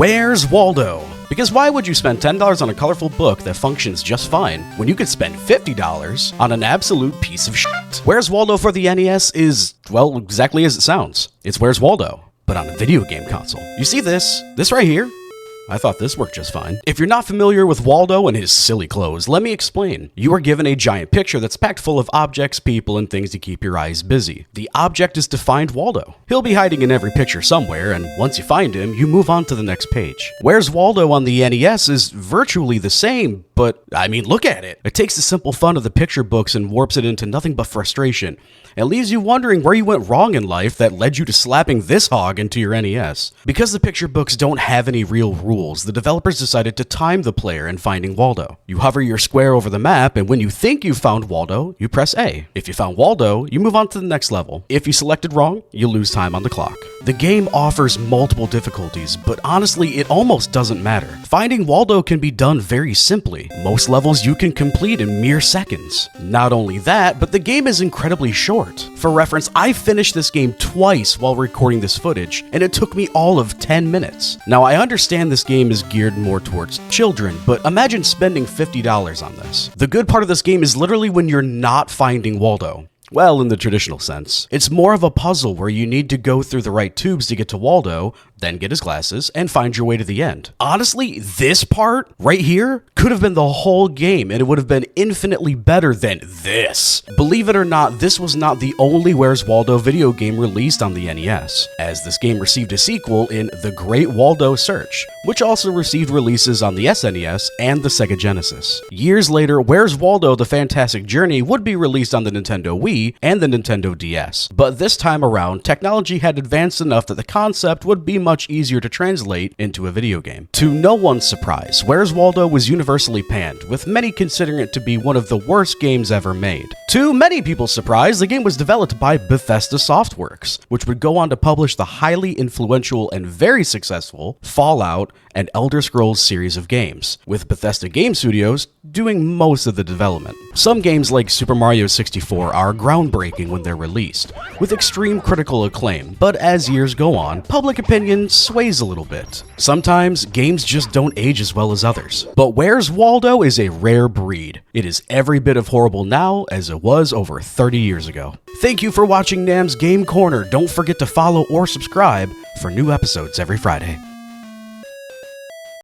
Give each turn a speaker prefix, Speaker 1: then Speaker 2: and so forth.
Speaker 1: Where's Waldo? Because why would you spend $10 on a colorful book that functions just fine when you could spend $50 on an absolute piece of shit? Where's Waldo for the NES is, well, exactly as it sounds. It's Where's Waldo, but on a video game console. You see this right here? I thought this worked just fine. If you're not familiar with Waldo and his silly clothes, let me explain. You are given a giant picture that's packed full of objects, people, and things to keep your eyes busy. The object is to find Waldo. He'll be hiding in every picture somewhere, and once you find him, you move on to the next page. Where's Waldo on the NES is virtually the same, but I mean, look at it. It takes the simple fun of the picture books and warps it into nothing but frustration. It leaves you wondering where you went wrong in life that led you to slapping this hog into your NES. Because the picture books don't have any real rules, the developers decided to time the player in finding Waldo. You hover your square over the map, and when you think you've found Waldo, you press A. If you found Waldo, you move on to the next level. If you selected wrong, you lose time on the clock. The game offers multiple difficulties, but honestly, it almost doesn't matter. Finding Waldo can be done very simply. Most levels you can complete in mere seconds. Not only that, but the game is incredibly short. For reference, I finished this game twice while recording this footage, and it took me all of 10 minutes. Now, I understand this game is geared more towards children, but imagine spending $50 on this. The good part of this game is literally when you're not finding Waldo. Well, in the traditional sense. It's more of a puzzle where you need to go through the right tubes to get to Waldo, then get his glasses, and find your way to the end. Honestly, this part right here could have been the whole game, and it would have been infinitely better than this. Believe it or not, this was not the only Where's Waldo video game released on the NES, as this game received a sequel in The Great Waldo Search, which also received releases on the SNES and the Sega Genesis. Years later, Where's Waldo: The Fantastic Journey would be released on the Nintendo Wii and the Nintendo DS, but this time around, technology had advanced enough that the concept would be much easier to translate into a video game. To no one's surprise, Where's Waldo was universally panned, with many considering it to be one of the worst games ever made. To many people's surprise, the game was developed by Bethesda Softworks, which would go on to publish the highly influential and very successful Fallout and Elder Scrolls series of games, with Bethesda Game Studios doing most of the development. Some games like Super Mario 64 are groundbreaking when they're released, with extreme critical acclaim, but as years go on, public opinion sways a little bit. Sometimes, games just don't age as well as others. But Where's Waldo is a rare breed. It is every bit of horrible now as it was over 30 years ago. Thank you for watching Nam's Game Corner. Don't forget to follow or subscribe for new episodes every Friday.